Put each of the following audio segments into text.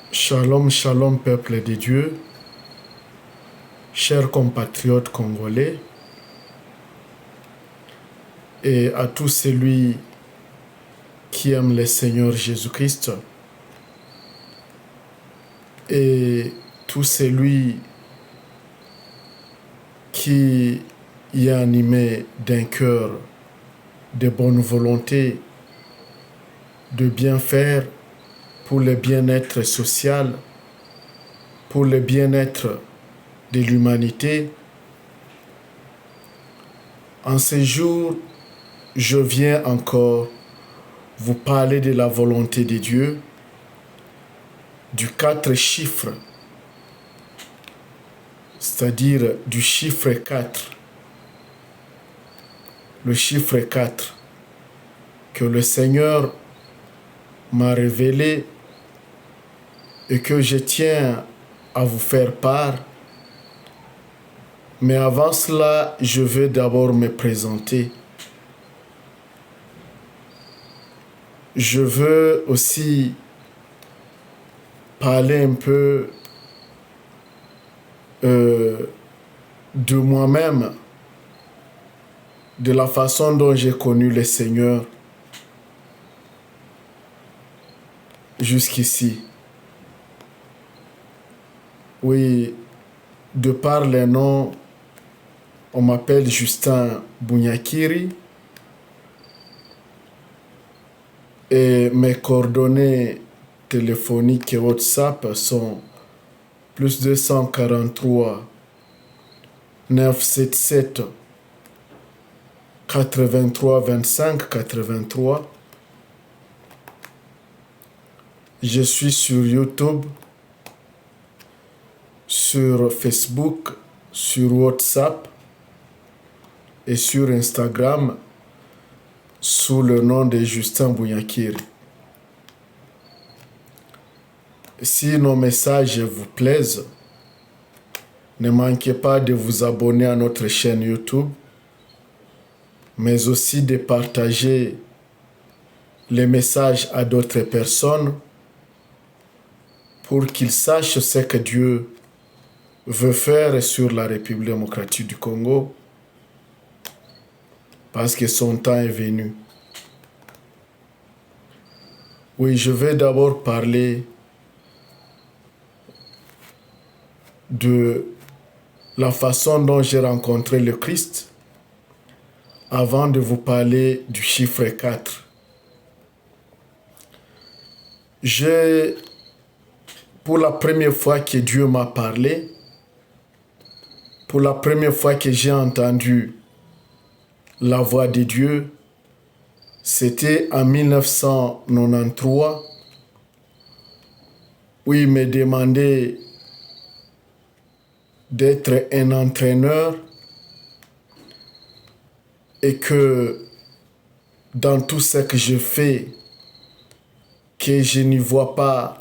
Shalom, shalom, peuple de Dieu, chers compatriotes congolais, et à tous celui qui aime le Seigneur Jésus-Christ, et tout celui qui y est animé d'un cœur de bonne volonté, de bien faire pour le bien-être social, pour le bien-être de l'humanité. En ce jour, je viens encore vous parler de la volonté de Dieu, du 4 chiffres, c'est-à-dire du chiffre 4. Le chiffre 4 que le Seigneur m'a révélé et que je tiens à vous faire part. Mais avant cela, je veux d'abord me présenter. Je veux aussi parler un peu de moi-même, de la façon dont j'ai connu le Seigneur jusqu'ici. Oui, de par les noms, on m'appelle Justin Bunyakiri et mes coordonnées téléphoniques et WhatsApp sont plus 243 977 83 25 83. Je suis sur YouTube, sur Facebook, sur WhatsApp et sur Instagram sous le nom de Justin Bunyakiri. Si nos messages vous plaisent, ne manquez pas de vous abonner à notre chaîne YouTube, mais aussi de partager les messages à d'autres personnes pour qu'ils sachent ce que Dieu veut faire sur la République démocratique du Congo, parce que son temps est venu. Oui, je vais d'abord parler de la façon dont j'ai rencontré le Christ avant de vous parler du chiffre 4. Pour la première fois que Dieu m'a parlé, pour la première fois que j'ai entendu la voix de Dieu, c'était en 1993, où il me demandait d'être un entraîneur et que dans tout ce que je fais, que je n'y vois pas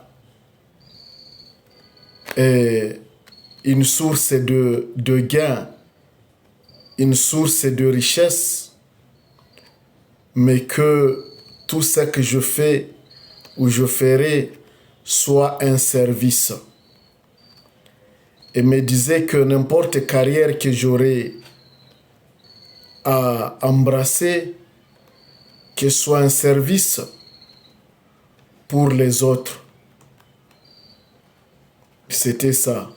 une source de gain, une source de richesse, mais que tout ce que je fais ou je ferai soit un service. Et me disait que n'importe carrière que j'aurai à embrasser, que soit un service pour les autres. C'était ça.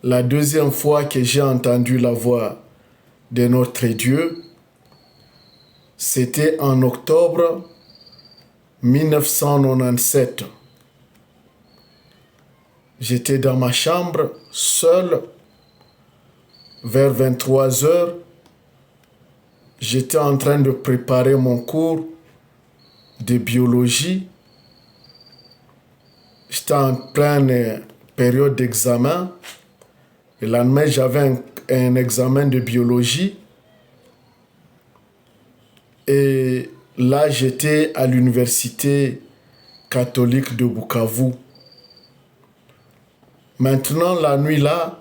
La deuxième fois que j'ai entendu la voix de notre Dieu, c'était en octobre 1997. J'étais dans ma chambre, seul, vers 23 heures. J'étais en train de préparer mon cours de biologie. J'étais en pleine période d'examen. Le lendemain, j'avais un examen de biologie. Et là, j'étais à l'université catholique de Bukavu. Maintenant, la nuit là,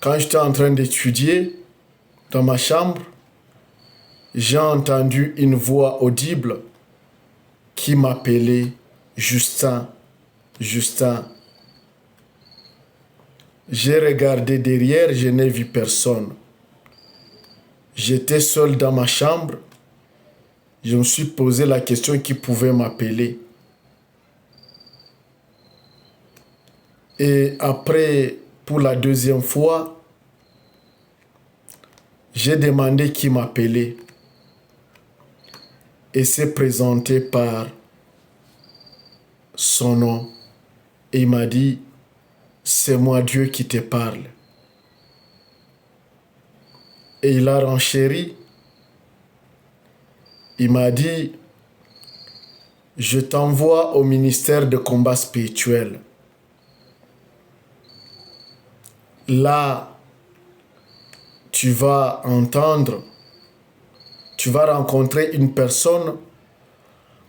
quand j'étais en train d'étudier dans ma chambre, j'ai entendu une voix audible qui m'appelait Justin, Justin. J'ai regardé derrière, je n'ai vu personne. J'étais seul dans ma chambre. Je me suis posé la question qui pouvait m'appeler. Et après, pour la deuxième fois, j'ai demandé qui m'appelait. Et s'est présenté par son nom. Et il m'a dit, c'est moi Dieu qui te parle. Et il a renchéri. Il m'a dit, je t'envoie au ministère de combat spirituel. Là, tu vas entendre, tu vas rencontrer une personne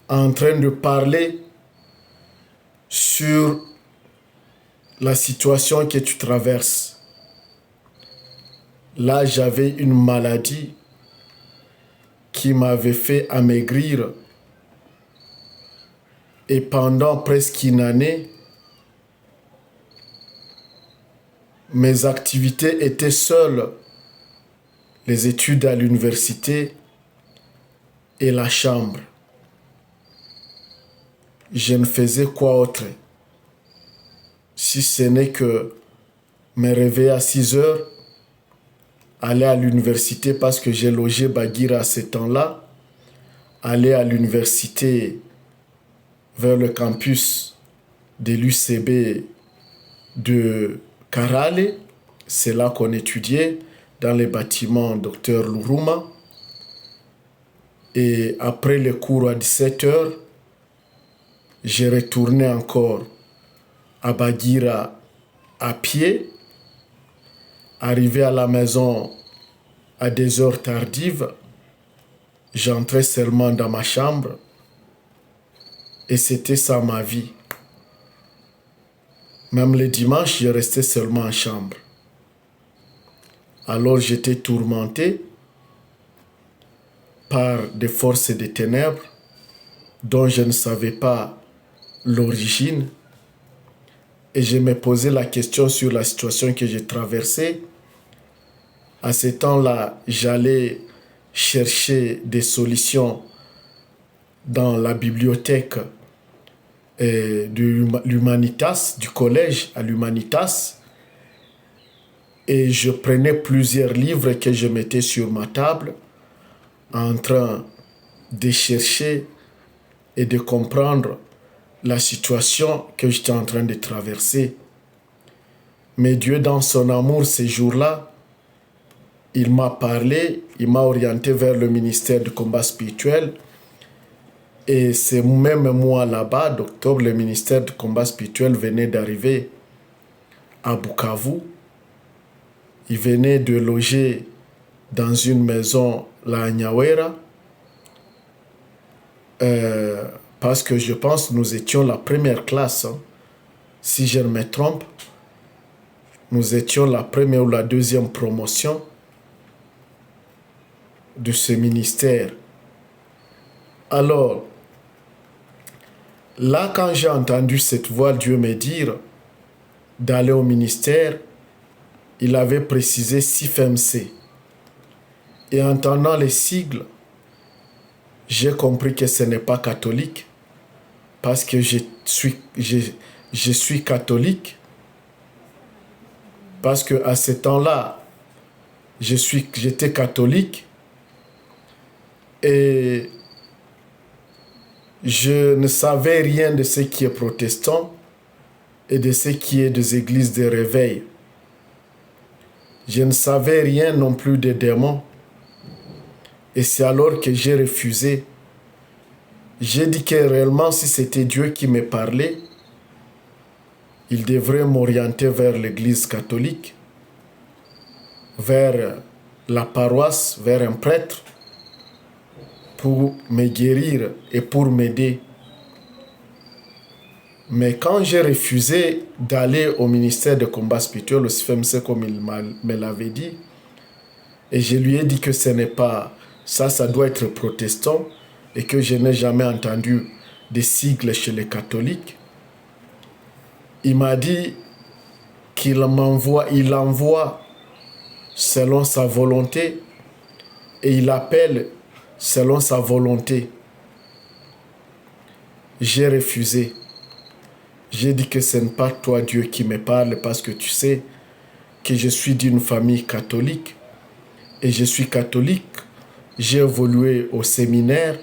en train de parler sur la situation que tu traverses. Là, j'avais une maladie qui m'avait fait amaigrir. Et pendant presque une année, mes activités étaient seules. Les études à l'université et la chambre. Je ne faisais quoi autre, si ce n'est que me réveiller à 6 heures, aller à l'université parce que j'ai logé Bagira à ce temps-là, aller à l'université vers le campus de l'UCB de Karale, c'est là qu'on étudiait, dans les bâtiments Dr Luruma. Et après le cours à 17 heures, j'ai retourné encore à Bagira à pied. Arrivé à la maison à des heures tardives, j'entrais seulement dans ma chambre et c'était ça ma vie. Même le dimanche, je restais seulement en chambre. Alors j'étais tourmenté par des forces des ténèbres dont je ne savais pas l'origine. Et je me posais la question sur la situation que j'ai traversée. À ce temps-là, j'allais chercher des solutions dans la bibliothèque de l'Humanitas, du collège à l'Humanitas. Et je prenais plusieurs livres que je mettais sur ma table en train de chercher et de comprendre la situation que j'étais en train de traverser. Mais Dieu, dans son amour, ces jours-là, il m'a parlé, il m'a orienté vers le ministère du combat spirituel. Et c'est même moi là-bas, d'octobre, le ministère du combat spirituel venait d'arriver à Bukavu. Il venait de loger dans une maison là à Nyawera. Parce que je pense que nous étions la première classe. Si je ne me trompe, nous étions la première ou la deuxième promotion de ce ministère. Alors, là, quand j'ai entendu cette voix, Dieu me dire d'aller au ministère, il avait précisé CIFMC. Et en entendant les sigles, j'ai compris que ce n'est pas catholique, parce que je suis catholique, parce qu'à ce temps-là, j'étais catholique, et je ne savais rien de ce qui est protestant et de ce qui est des églises de réveil. Je ne savais rien non plus des démons. Et c'est alors que j'ai refusé. J'ai dit que réellement, si c'était Dieu qui me parlait, il devrait m'orienter vers l'église catholique, vers la paroisse, vers un prêtre, pour me guérir et pour m'aider. Mais quand j'ai refusé d'aller au ministère de combat spirituel, au CIFMC, comme il me l'avait dit, et je lui ai dit que ce n'est pas ça, ça doit être protestant, et que je n'ai jamais entendu des sigles chez les catholiques. Il m'a dit qu'il envoie selon sa volonté et il appelle selon sa volonté. J'ai refusé. J'ai dit que ce n'est pas toi, Dieu, qui me parle parce que tu sais que je suis d'une famille catholique et je suis catholique. J'ai évolué au séminaire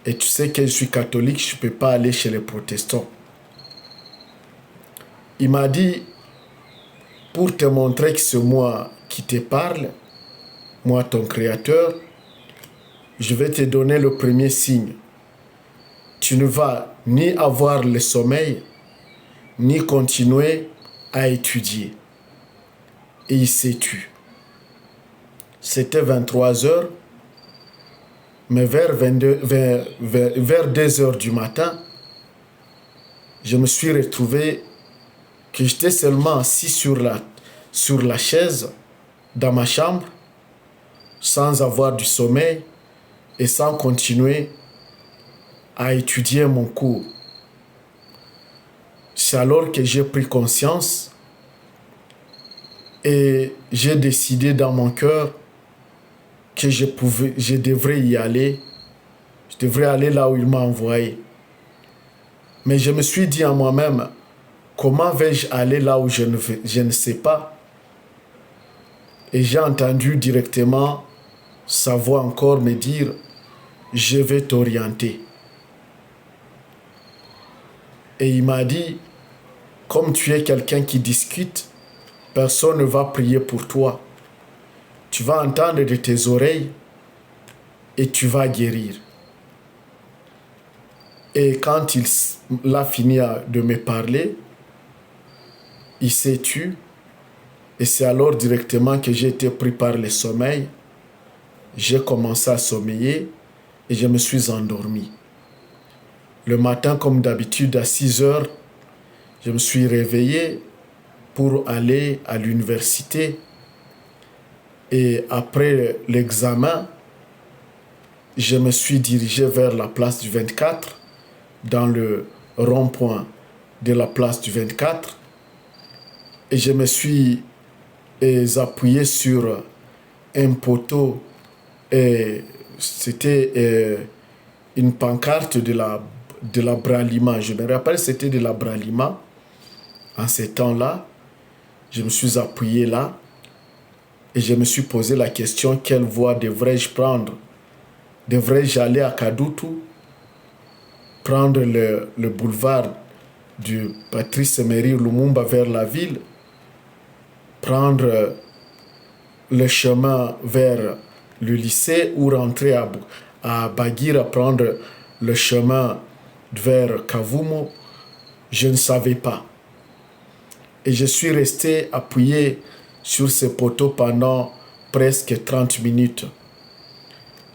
et tu sais que je suis catholique, je ne peux pas aller chez les protestants. Il m'a dit, pour te montrer que c'est moi qui te parle, moi ton créateur, je vais te donner le premier signe. Tu ne vas ni avoir le sommeil, ni continuer à étudier. Et il s'est tu. C'était 23 heures, mais vers 2 heures du matin, je me suis retrouvé que j'étais seulement assis sur la chaise dans ma chambre, sans avoir du sommeil et sans continuer à étudier mon cours. C'est alors que j'ai pris conscience et j'ai décidé dans mon cœur que je devrais y aller. Je devrais aller là où il m'a envoyé. Mais je me suis dit en moi-même, comment vais-je aller là où je ne sais pas? Et j'ai entendu directement sa voix encore me dire, je vais t'orienter. Et il m'a dit, comme tu es quelqu'un qui discute, personne ne va prier pour toi. Tu vas entendre de tes oreilles et tu vas guérir. Et quand il a fini de me parler, il s'est tu. Et c'est alors directement que j'ai été pris par le sommeil. J'ai commencé à sommeiller et je me suis endormi. Le matin, comme d'habitude, à 6 heures, je me suis réveillé pour aller à l'université. Et après l'examen, je me suis dirigé vers la place du 24, dans le rond-point de la place du 24. Et je me suis appuyé sur un poteau. Et c'était une pancarte de la Bralima. Je me rappelle, c'était de la Bralima. En ces temps-là, je me suis appuyé là et je me suis posé la question, quelle voie devrais-je prendre? Devrais-je aller à Kadutu, prendre le boulevard du Patrice Emery Lumumba vers la ville, prendre le chemin vers le lycée ou rentrer à Bagira, prendre le chemin vers Kavumo? Je ne savais pas. Et je suis resté appuyé sur ce poteau pendant presque 30 minutes.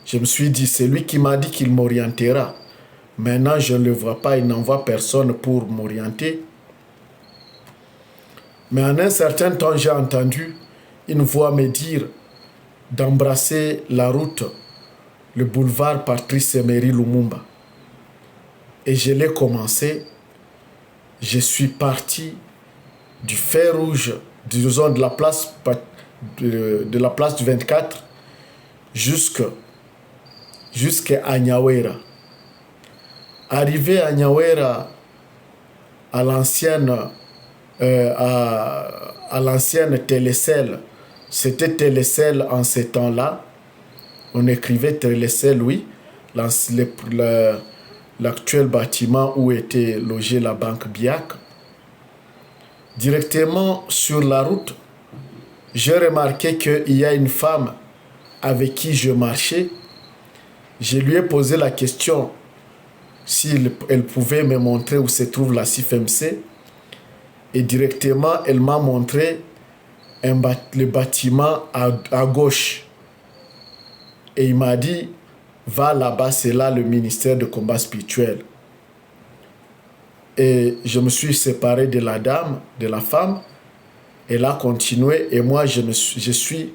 Je me suis dit, c'est lui qui m'a dit qu'il m'orientera. Maintenant, je ne le vois pas, il n'envoie personne pour m'orienter. Mais en un certain temps, j'ai entendu une voix me dire d'embrasser la route, le boulevard Patrice Emery Lumumba. Et je l'ai commencé. Je suis parti du fer rouge, disons de la place du 24 jusqu'à Nyawera. Arrivé à Nyawera, à l'ancienne télécelle, c'était télécelle en ces temps-là. On écrivait télécelle, oui, l'actuel bâtiment où était logée la banque Biak. Directement sur la route, j'ai remarqué qu'il y a une femme avec qui je marchais. Je lui ai posé la question si elle pouvait me montrer où se trouve la CIFMC. Et directement, elle m'a montré le bâtiment à gauche. Et il m'a dit, va là-bas, c'est là le ministère de combat spirituel. Et je me suis séparé de la dame, de la femme. Elle a continué et moi, je suis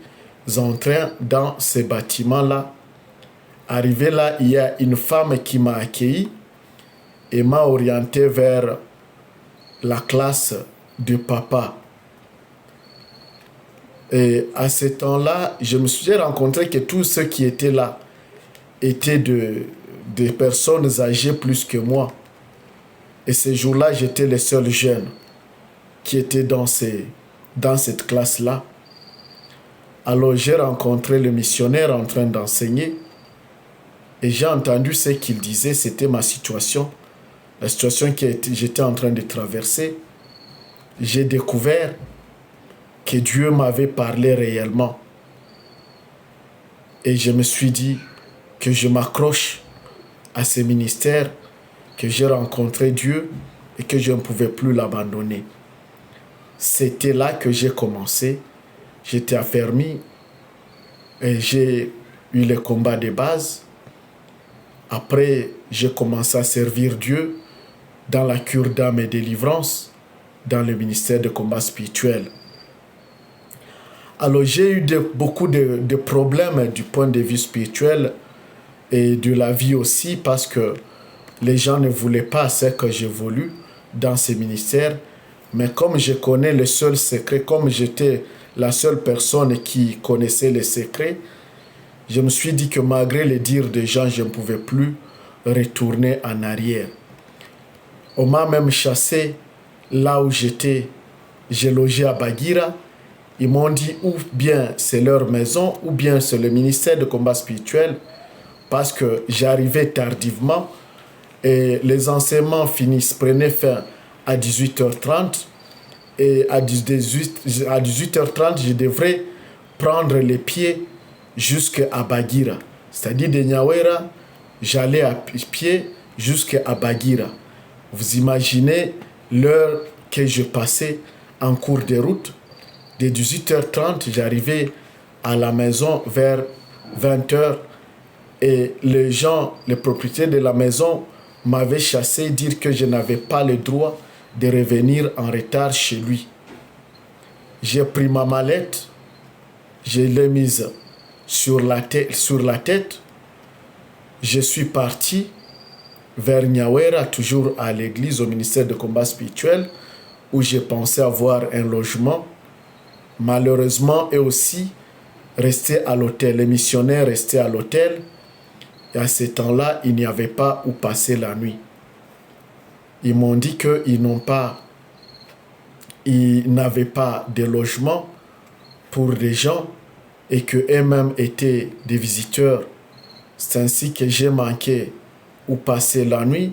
entré dans ce bâtiment-là. Arrivé là, il y a une femme qui m'a accueilli et m'a orienté vers la classe de papa. Et à ce temps-là, j'ai rencontré que tous ceux qui étaient là étaient des personnes âgées plus que moi. Et ce jour-là, j'étais le seul jeune qui était dans cette classe-là. Alors j'ai rencontré le missionnaire en train d'enseigner et j'ai entendu ce qu'il disait, c'était ma situation, la situation que j'étais en train de traverser. J'ai découvert que Dieu m'avait parlé réellement. Et je me suis dit que je m'accroche à ce ministère, que j'ai rencontré Dieu et que je ne pouvais plus l'abandonner. C'était là que j'ai commencé. J'étais affermi et j'ai eu le combat de base. Après, j'ai commencé à servir Dieu dans la cure d'âme et délivrance, dans le ministère de combat spirituel. Alors, j'ai eu beaucoup de problèmes du point de vue spirituel et de la vie aussi, parce que les gens ne voulaient pas ce que j'évolue dans ces ministères. Mais comme je connais le seul secret, comme j'étais la seule personne qui connaissait les secrets, je me suis dit que malgré les dires des gens, je ne pouvais plus retourner en arrière. On m'a même chassé là où j'étais. J'ai logé à Bagira. Ils m'ont dit ou bien c'est leur maison ou bien c'est le ministère de combat spirituel, parce que j'arrivais tardivement et les enseignements prenaient fin à 18h30 et à 18h30 je devrais prendre les pieds jusqu'à Bagira. C'est-à-dire de Nyawera, j'allais à pied jusqu'à Bagira. Vous imaginez l'heure que je passais en cours de route. De 18h30, j'arrivais à la maison vers 20h et les gens, les propriétaires de la maison m'avaient chassé, dire que je n'avais pas le droit de revenir en retard chez lui. J'ai pris ma mallette, je l'ai mise sur la tête. Je suis parti vers Nyawera, toujours à l'église, au ministère de combat spirituel, où j'ai pensé avoir un logement. Malheureusement, eux aussi restaient à l'hôtel. Les missionnaires restaient à l'hôtel. Et à ce temps-là, il n'y avait pas où passer la nuit. Ils m'ont dit qu'ils n'avaient pas de logement pour les gens et qu'eux-mêmes étaient des visiteurs. C'est ainsi que j'ai manqué où passer la nuit.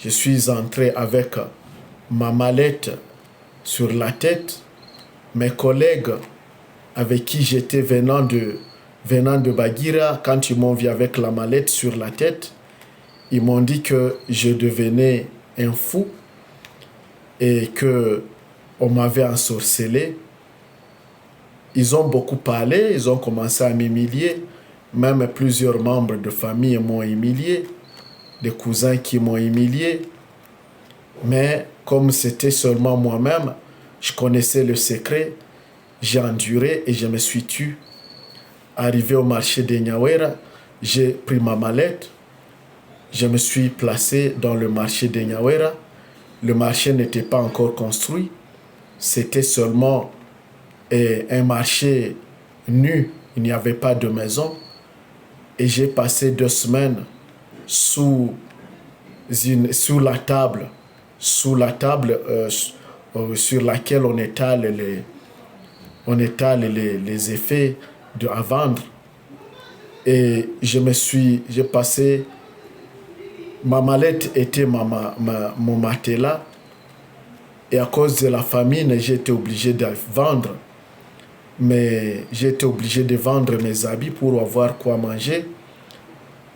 Je suis entré avec ma mallette sur la tête. Mes collègues avec qui j'étais venant de Bagira, quand ils m'ont vu avec la mallette sur la tête, ils m'ont dit que je devenais un fou et qu'on m'avait ensorcelé. Ils ont beaucoup parlé, ils ont commencé à m'humilier. Même plusieurs membres de famille m'ont humilié, des cousins qui m'ont humilié. Mais comme c'était seulement moi-même, je connaissais le secret, j'ai enduré et je me suis tué. Arrivé au marché de Nyawera, j'ai pris ma mallette, je me suis placé dans le marché de Nyawera. Le marché n'était pas encore construit, c'était seulement un marché nu, il n'y avait pas de maison. Et j'ai passé 2 semaines sous la table sur laquelle on étale les effets à vendre. Et j'ai passé, ma mallette était mon matelas, et à cause de la famine, j'ai été obligé de vendre. Mais j'ai été obligé de vendre mes habits pour avoir quoi manger.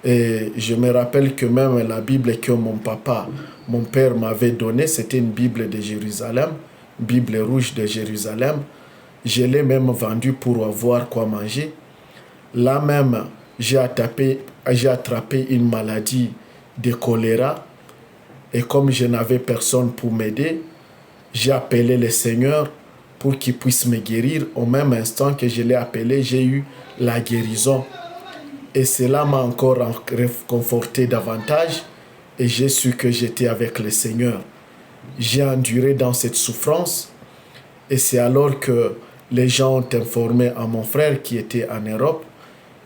Et je me rappelle que même la Bible que mon père m'avait donnée, c'était une Bible de Jérusalem, Bible rouge de Jérusalem. Je l'ai même vendue pour avoir quoi manger. Là même, j'ai attrapé une maladie de choléra. Et comme je n'avais personne pour m'aider, j'ai appelé le Seigneur pour qu'il puisse me guérir. Au même instant que je l'ai appelé, j'ai eu la guérison. Et cela m'a encore conforté davantage. et j'ai su que j'étais avec le Seigneur. J'ai enduré dans cette souffrance et c'est alors que les gens ont informé à mon frère qui était en Europe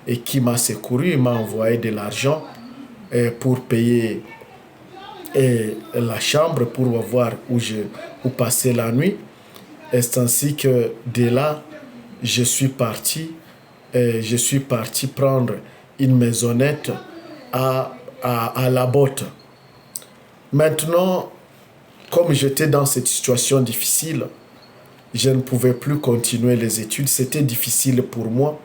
et qui m'a secouru, il m'a envoyé de l'argent pour payer la chambre, pour voir où passer la nuit. Et c'est ainsi que de là, je suis parti prendre une maisonnette à La Botte. Maintenant, comme j'étais dans cette situation difficile, je ne pouvais plus continuer les études. C'était difficile pour moi.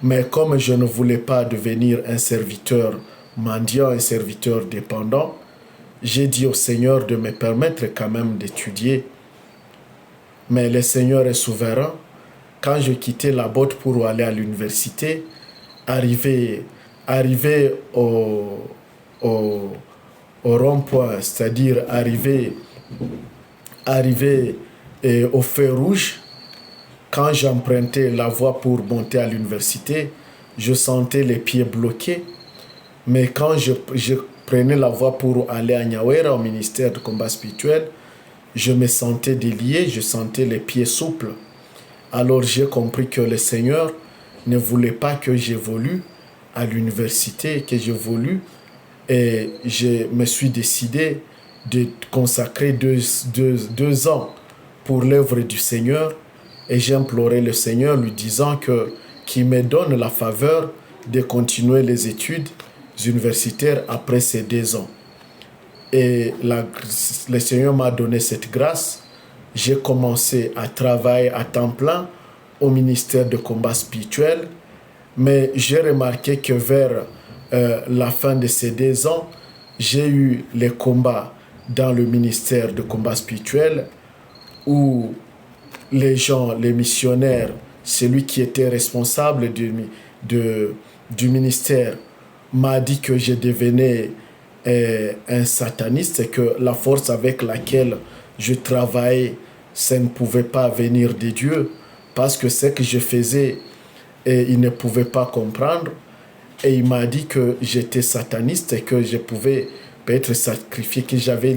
Mais comme je ne voulais pas devenir un serviteur mendiant, un serviteur dépendant, j'ai dit au Seigneur de me permettre quand même d'étudier. Mais le Seigneur est souverain. Quand je quittais La Botte pour aller à l'université, arrivé au rond-point, c'est-à-dire arrivé au feu rouge, quand j'empruntais la voie pour monter à l'université, je sentais les pieds bloqués. Mais quand je prenais la voie pour aller à Nyawera, au ministère de combat spirituel, je me sentais délié, je sentais les pieds souples. Alors j'ai compris que le Seigneur ne voulait pas que j'évolue à l'université, que j'évolue. Et je me suis décidé de consacrer deux ans pour l'œuvre du Seigneur. Et j'ai imploré le Seigneur lui disant qu'il me donne la faveur de continuer les études universitaires après ces 2 ans. Et le Seigneur m'a donné cette grâce. J'ai commencé à travailler à temps plein au ministère de combat spirituel. Mais j'ai remarqué que vers la fin de ces 2 ans, j'ai eu les combats dans le ministère de combat spirituel où les gens, les missionnaires, celui qui était responsable du ministère m'a dit que je devenais un sataniste et que la force avec laquelle je travaillais, ça ne pouvait pas venir de Dieu parce que ce que je faisais, il ne pouvait pas comprendre. Et il m'a dit que j'étais sataniste et que je pouvais peut-être sacrifier, que j'avais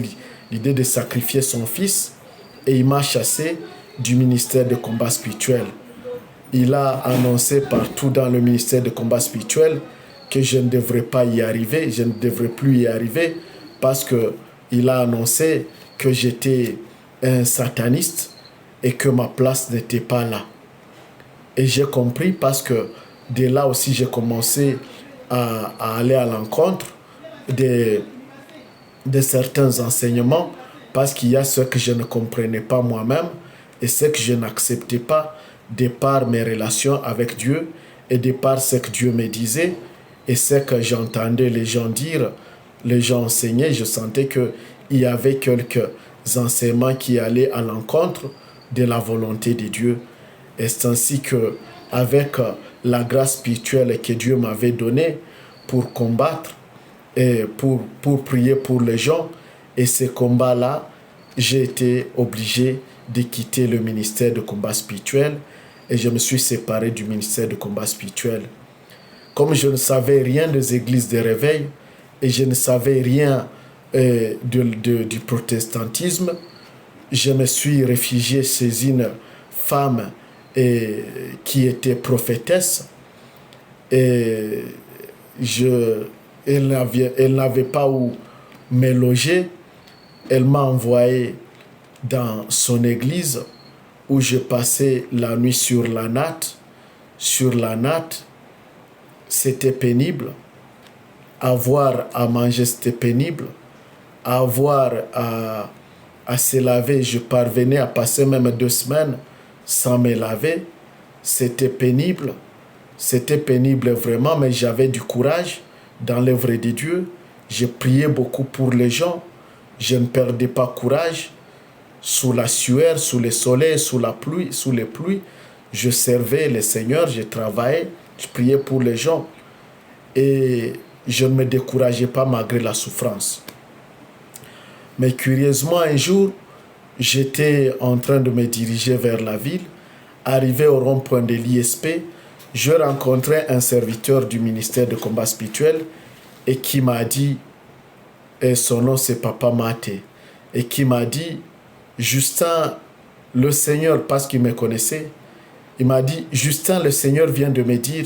l'idée de sacrifier son fils. Et il m'a chassé du ministère de combat spirituel. Il a annoncé partout dans le ministère de combat spirituel que je ne devrais pas y arriver, je ne devrais plus y arriver parce qu'il a annoncé que j'étais un sataniste et que ma place n'était pas là. Et j'ai compris parce que de là aussi j'ai commencé à aller à l'encontre de certains enseignements parce qu'il y a ce que je ne comprenais pas moi-même et ce que je n'acceptais pas de par mes relations avec Dieu et de par ce que Dieu me disait et ce que j'entendais les gens dire, les gens enseigner. Je sentais qu'il y avait quelques enseignements qui allaient à l'encontre de la volonté de Dieu. Et c'est ainsi que, avec la grâce spirituelle que Dieu m'avait donnée pour combattre et pour prier pour les gens, et ces combats-là, j'ai été obligé de quitter le ministère de combat spirituel et je me suis séparé du ministère de combat spirituel. Comme je ne savais rien des églises de réveil et je ne savais rien du protestantisme, je me suis réfugié chez une femme qui était prophétesse et elle n'avait pas où me loger. Elle m'a envoyé dans son église où je passais la nuit sur la natte. Sur la natte, c'était pénible. Avoir à manger, c'était pénible. Avoir à se laver, je parvenais à passer même 2 semaines sans me laver. C'était pénible. C'était pénible vraiment, mais j'avais du courage dans l'œuvre de Dieu. Je priais beaucoup pour les gens. Je ne perdais pas courage. Sous la sueur, sous le soleil, sous les pluies, je servais le Seigneur, je travaillais, je priais pour les gens. Et je ne me décourageais pas malgré la souffrance. Mais curieusement, un jour, j'étais en train de me diriger vers la ville. Arrivé au rond-point de l'ISP, je rencontrais un serviteur du ministère de combat spirituel et qui m'a dit et son nom c'est Papa Mate, et qui m'a dit, Justin, le Seigneur, parce qu'il me connaissait, il m'a dit, Justin, le Seigneur vient de me dire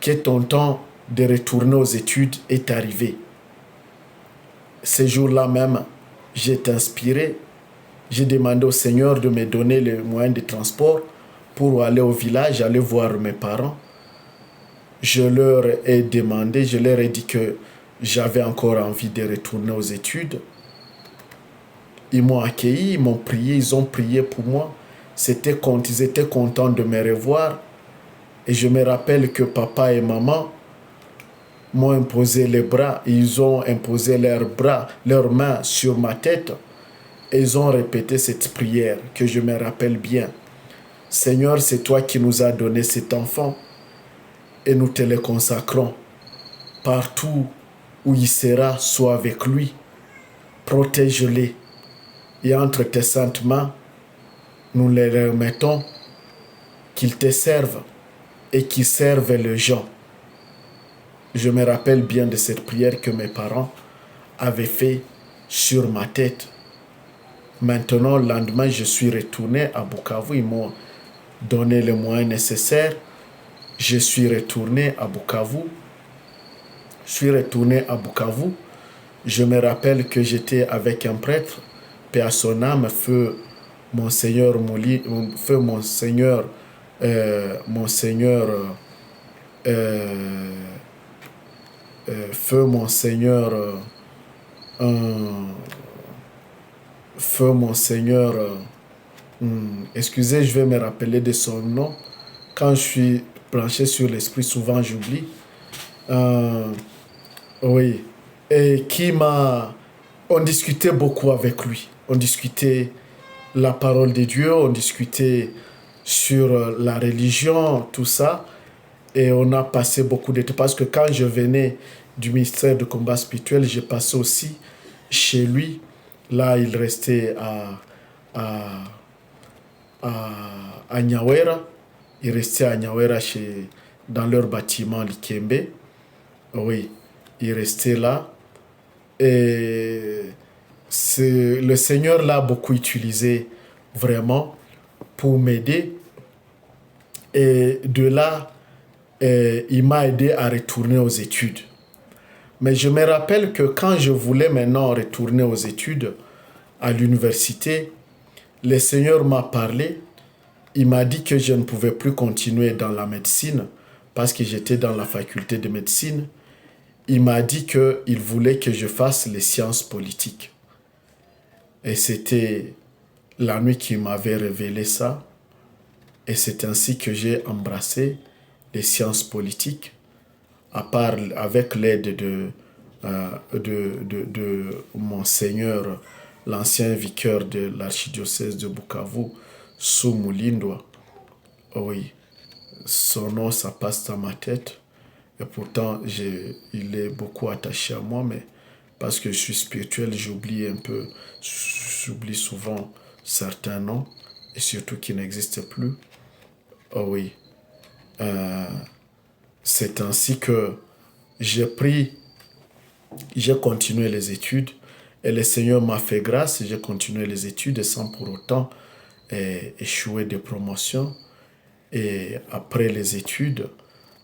que ton temps de retourner aux études est arrivé. Ce jour-là même, j'ai inspiré, j'ai demandé au Seigneur de me donner les moyens de transport pour aller au village, aller voir mes parents. Je leur ai demandé, je leur ai dit que j'avais encore envie de retourner aux études. Ils m'ont accueilli, ils m'ont prié, ils ont prié pour moi. Ils étaient contents de me revoir. Et je me rappelle que papa et maman m'ont imposé les bras. Ils ont imposé leurs bras, leurs mains sur ma tête. Et ils ont répété cette prière que je me rappelle bien. Seigneur, c'est toi qui nous as donné cet enfant. Et nous te le consacrons. Partout où il sera, sois avec lui. Protège-le. Et entre tes saintes mains, nous les remettons, qu'ils te servent et qu'ils servent les gens. Je me rappelle bien de cette prière que mes parents avaient fait sur ma tête. Maintenant, le lendemain, je suis retourné à Bukavu. Ils m'ont donné les moyens nécessaires. Je suis retourné à Bukavu. Je me rappelle que j'étais avec un prêtre, paix à son âme, feu Monseigneur excusez, je vais me rappeler de son nom. Quand je suis branché sur l'esprit, souvent j'oublie. Oui. Et on discutait beaucoup avec lui. On discutait la parole de Dieu, on discutait sur la religion, tout ça. Et on a passé beaucoup de temps. Parce que quand je venais du ministère de combat spirituel, j'ai passé aussi chez lui. Là, il restait à Nyawera. Il restait à Nyawera dans leur bâtiment Likembe. Oui, il restait là. Et le Seigneur l'a beaucoup utilisé vraiment pour m'aider. Et de là, il m'a aidé à retourner aux études. Mais je me rappelle que quand je voulais maintenant retourner aux études à l'université, le Seigneur m'a parlé. Il m'a dit que je ne pouvais plus continuer dans la médecine parce que j'étais dans la faculté de médecine. Il m'a dit qu'il voulait que je fasse les sciences politiques. Et c'était la nuit qui m'avait révélé ça. Et c'est ainsi que j'ai embrassé les sciences politiques, avec l'aide de Monseigneur, l'ancien vicaire de l'archidiocèse de Bukavu, Soumulindwa. Oui, son nom, ça passe dans ma tête. Et pourtant, il est beaucoup attaché à moi, mais parce que je suis spirituel, j'oublie souvent certains noms, et surtout qui n'existent plus. Oh oui. C'est ainsi que j'ai continué les études, et le Seigneur m'a fait grâce, j'ai continué les études sans pour autant échouer de promotion. Et après les études,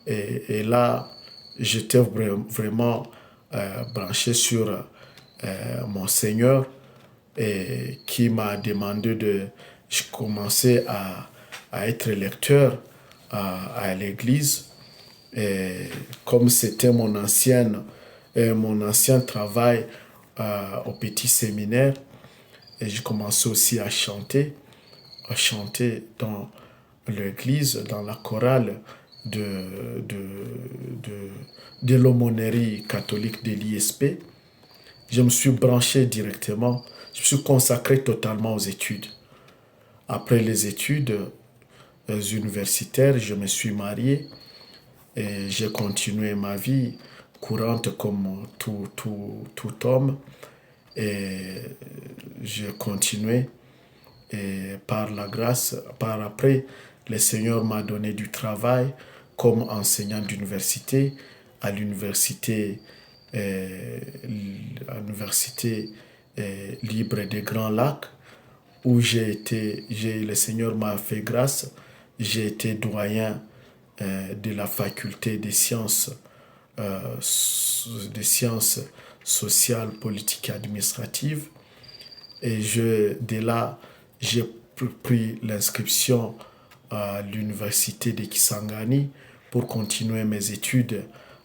et là, j'étais vraiment branché sur mon Seigneur, et qui m'a demandé je commençais à être lecteur à l'église. Et comme c'était mon ancien travail au petit séminaire, et j'ai commencé aussi à chanter dans l'église, dans la chorale de l'aumônerie catholique de l'ISP. Je me suis branché directement, je me suis consacré totalement aux études. Après les études universitaires, je me suis marié et j'ai continué ma vie courante comme tout homme. Et j'ai continué. Et par la grâce, par après, le Seigneur m'a donné du travail comme enseignant d'université à l'université à l'université libre des Grands Lacs, où le Seigneur m'a fait grâce. J'ai été doyen de la faculté des sciences sociales, politiques et administratives. Et de là, j'ai pris l'inscription à l'université de Kisangani pour continuer mes études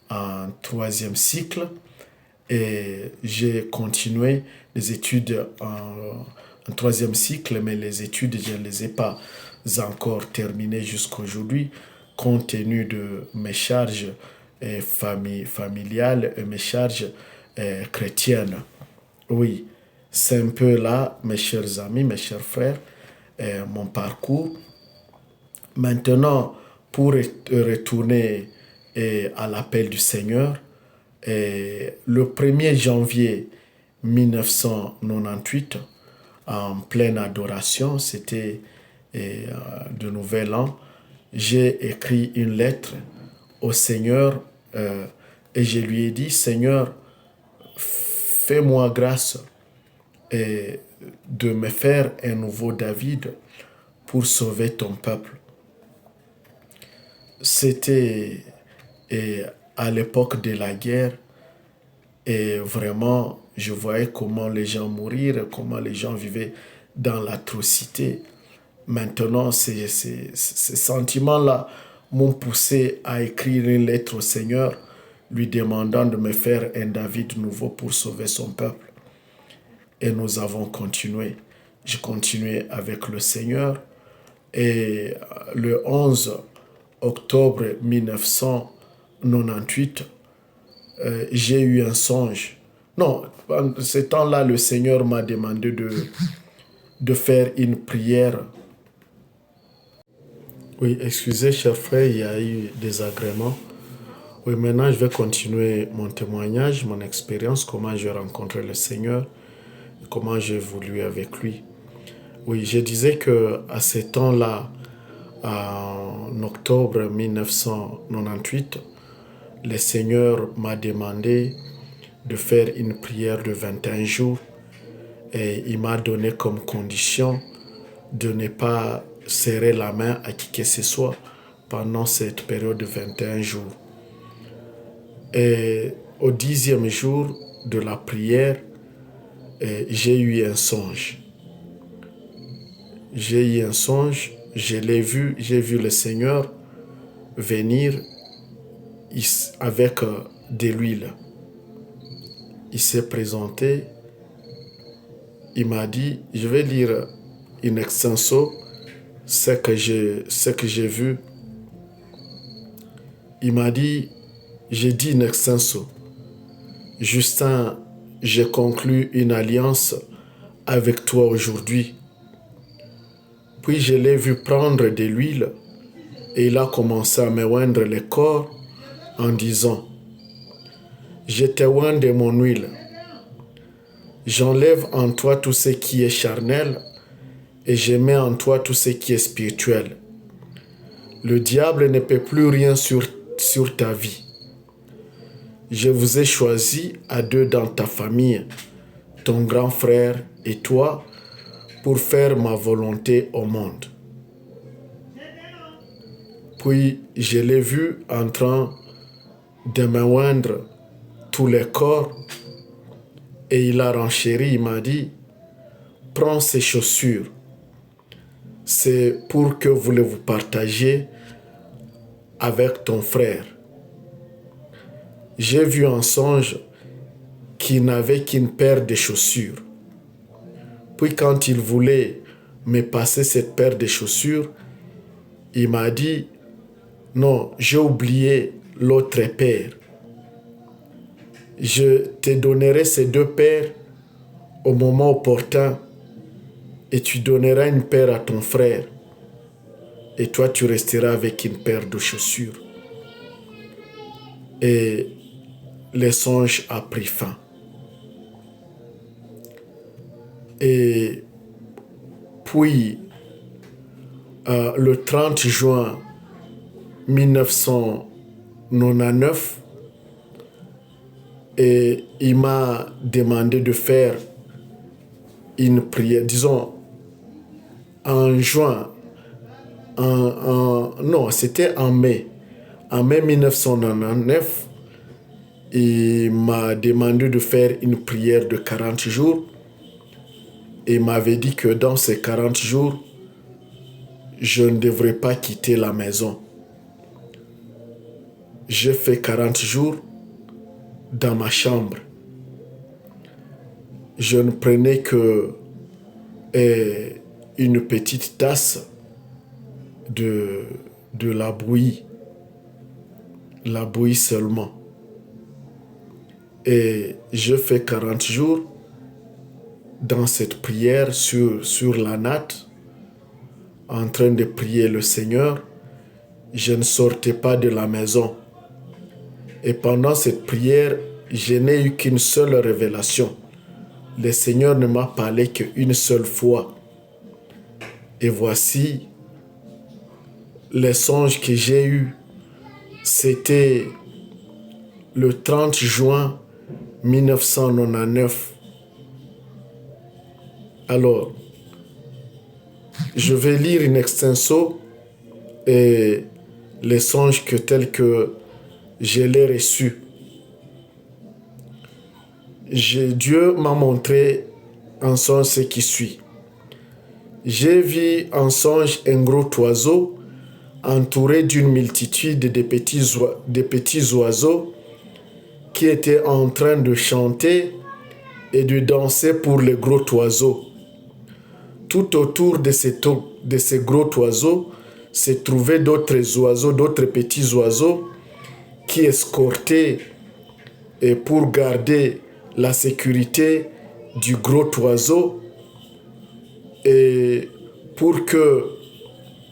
en troisième cycle. Et j'ai continué les études en troisième cycle, mais les études, je ne les ai pas encore terminées jusqu'à aujourd'hui, compte tenu de mes charges familiales et mes charges chrétiennes. Oui, c'est un peu là, mes chers amis, mes chers frères, mon parcours. Maintenant, pour retourner à l'appel du Seigneur, le 1er janvier 1998, en pleine adoration, c'était de Nouvel An, j'ai écrit une lettre au Seigneur et je lui ai dit, Seigneur, fais-moi grâce de me faire un nouveau David pour sauver ton peuple. C'était à l'époque de la guerre et vraiment, je voyais comment les gens mourraient, comment les gens vivaient dans l'atrocité. Maintenant, ces sentiments-là m'ont poussé à écrire une lettre au Seigneur, lui demandant de me faire un David nouveau pour sauver son peuple. Et nous avons continué. J'ai continué avec le Seigneur. Et le 11 octobre 1998, j'ai eu un songe. Non, en ce temps-là, le Seigneur m'a demandé de faire une prière. Oui, excusez, chers frères, il y a eu des agréments. Oui, maintenant, je vais continuer mon témoignage, mon expérience, comment j'ai rencontré le Seigneur, comment j'ai évolué avec lui. Oui, je disais qu'à ce temps-là, en octobre 1998, le Seigneur m'a demandé de faire une prière de 21 jours et il m'a donné comme condition de ne pas serrer la main à qui que ce soit pendant cette période de 21 jours. Et au 10e jour de la prière, j'ai eu un songe. J'ai eu un songe, je l'ai vu, j'ai vu le Seigneur venir avec de l'huile. Il s'est présenté, il m'a dit, je vais lire in extenso ce que j'ai vu. Il m'a dit, j'ai dit in extenso, Justin, j'ai conclu une alliance avec toi aujourd'hui. Puis je l'ai vu prendre de l'huile et il a commencé à me oindre le corps en disant, je te oins de mon huile. J'enlève en toi tout ce qui est charnel et je mets en toi tout ce qui est spirituel. Le diable ne peut plus rien sur ta vie. Je vous ai choisi à deux dans ta famille, ton grand frère et toi, pour faire ma volonté au monde. Puis je l'ai vu en train de me oindre tout le corps et il a renchéri, il m'a dit, prends ces chaussures. C'est pour que vous les partagiez avec ton frère. J'ai vu en songe qu'il n'avait qu'une paire de chaussures. Puis quand il voulait me passer cette paire de chaussures, il m'a dit, non, j'ai oublié l'autre paire. Je te donnerai ces deux paires au moment opportun et tu donneras une paire à ton frère et toi tu resteras avec une paire de chaussures. Et le songe a pris fin. Et puis, le 30 juin 1999, Et il m'a demandé de faire une prière, disons, en juin, non, c'était en mai. En mai 1999, il m'a demandé de faire une prière de 40 jours. Et m'avait dit que dans ces 40 jours, je ne devrais pas quitter la maison. J'ai fait 40 jours dans ma chambre. Je ne prenais que une petite tasse de la bouillie seulement. Et je fais 40 jours dans cette prière sur la natte, en train de prier le Seigneur. Je ne sortais pas de la maison. Et pendant cette prière, je n'ai eu qu'une seule révélation. Le Seigneur ne m'a parlé qu'une seule fois. Et voici, les songes que j'ai eus, c'était le 30 juin 1999. Alors, je vais lire in extenso et les songes tels que je les reçus. Dieu m'a montré en songe ce qui suit. J'ai vu en songe un gros oiseau entouré d'une multitude de petits oiseaux qui étaient en train de chanter et de danser pour le gros oiseau. Tout autour de ces gros oiseaux se trouvaient d'autres oiseaux, d'autres petits oiseaux qui escortaient et pour garder la sécurité du gros oiseau et pour que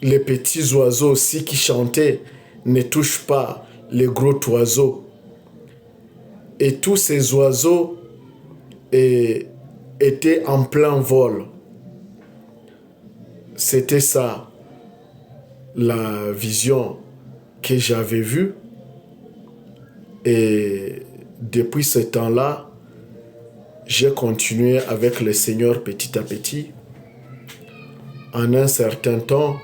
les petits oiseaux aussi qui chantaient ne touchent pas les gros oiseaux. Et tous ces oiseaux étaient en plein vol. C'était ça, la vision que j'avais vue. Et depuis ce temps-là, j'ai continué avec le Seigneur petit à petit. En un certain temps,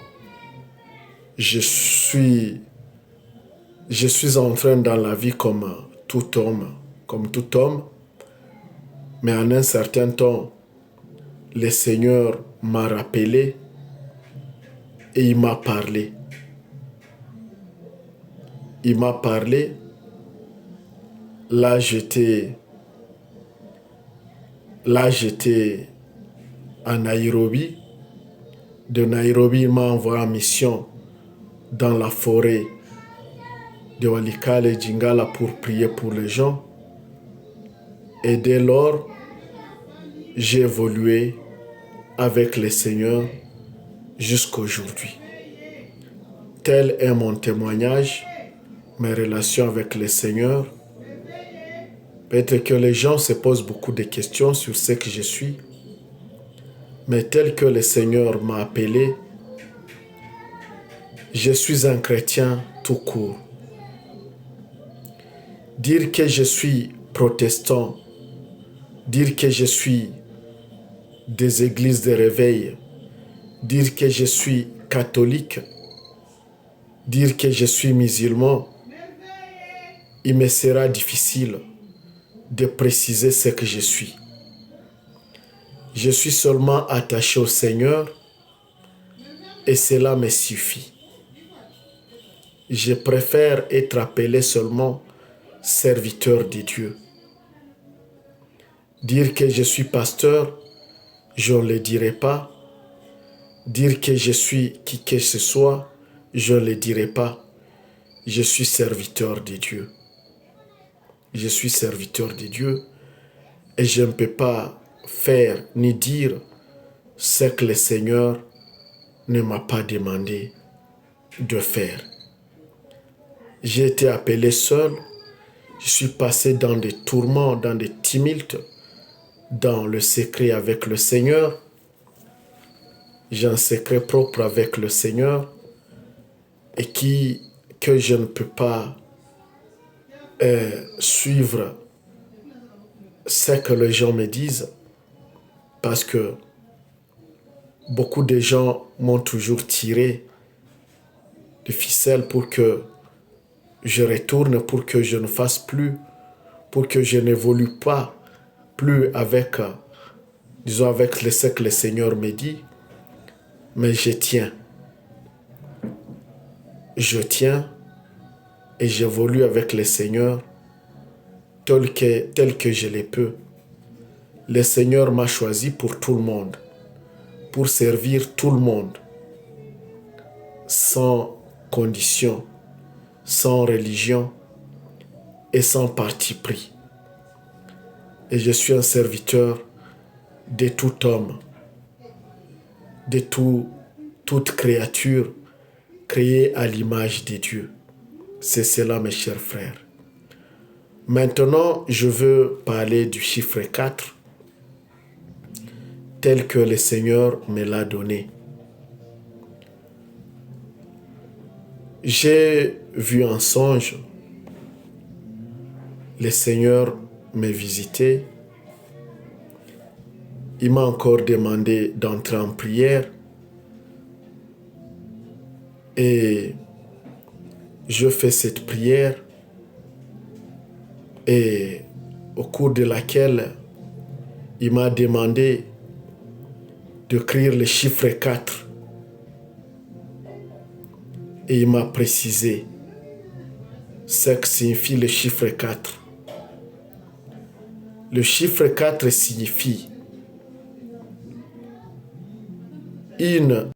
je suis entré dans la vie comme tout homme. Mais en un certain temps, le Seigneur m'a rappelé et il m'a parlé. Il m'a parlé. Là, j'étais à Nairobi. De Nairobi, il m'a envoyé en mission dans la forêt de Walikale et Djingala pour prier pour les gens. Et dès lors, j'ai évolué avec le Seigneur jusqu'à aujourd'hui. Tel est mon témoignage, mes relations avec le Seigneur. Peut-être que les gens se posent beaucoup de questions sur ce que je suis, mais tel que le Seigneur m'a appelé, je suis un chrétien tout court. Dire que je suis protestant, dire que je suis des églises de réveil, dire que je suis catholique, dire que je suis musulman, il me sera difficile de préciser ce que je suis. Je suis seulement attaché au Seigneur et cela me suffit. Je préfère être appelé seulement serviteur de Dieu. Dire que je suis pasteur, je ne le dirai pas. Dire que je suis qui que ce soit, je ne le dirai pas. Je suis serviteur de Dieu. Je suis serviteur de Dieu et je ne peux pas faire ni dire ce que le Seigneur ne m'a pas demandé de faire. J'ai été appelé seul, je suis passé dans des tourments, dans des tumultes, dans le secret avec le Seigneur. J'ai un secret propre avec le Seigneur et que je ne peux pas suivre ce que les gens me disent, parce que beaucoup de gens m'ont toujours tiré de ficelle pour que je retourne, pour que je ne fasse plus, pour que je n'évolue pas plus avec, disons, avec ce que le Seigneur me dit. Mais je tiens. Je tiens et j'évolue avec le Seigneur tel que je le peux. Le Seigneur m'a choisi pour tout le monde, pour servir tout le monde, sans condition, sans religion et sans parti pris. Et je suis un serviteur de tout homme, de toute créature créée à l'image de Dieu. C'est cela, mes chers frères. Maintenant, je veux parler du chiffre 4 tel que le Seigneur me l'a donné. J'ai vu un songe, le Seigneur me visitait. Il m'a encore demandé d'entrer en prière et je fais cette prière et au cours de laquelle il m'a demandé d'écrire le chiffre 4 et il m'a précisé ce que signifie le chiffre 4. Le chiffre 4 signifie une